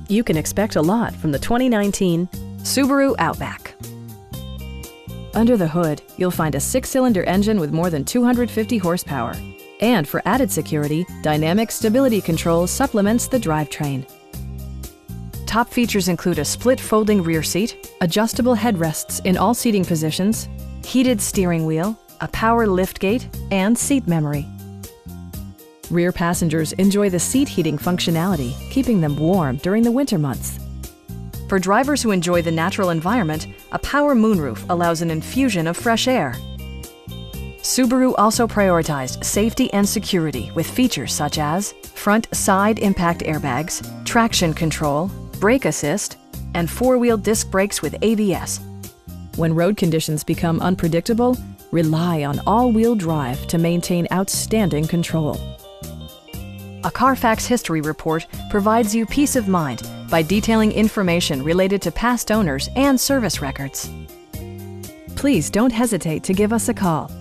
You can expect a lot from the 2019 Subaru Outback. Under the hood, you'll find a 6-cylinder engine with more than 250 horsepower. And for added security, dynamic stability control supplements the drivetrain. Top features include a split folding rear seat, adjustable headrests in all seating positions, heated steering wheel, a power liftgate, and seat memory. Rear passengers enjoy the seat heating functionality, keeping them warm during the winter months. For drivers who enjoy the natural environment, a power moonroof allows an infusion of fresh air. Subaru also prioritized safety and security with features such as front side impact airbags, traction control, brake assist, and 4-wheel disc brakes with ABS. When road conditions become unpredictable, rely on all-wheel drive to maintain outstanding control. A Carfax history report provides you peace of mind by detailing information related to past owners and service records. Please don't hesitate to give us a call.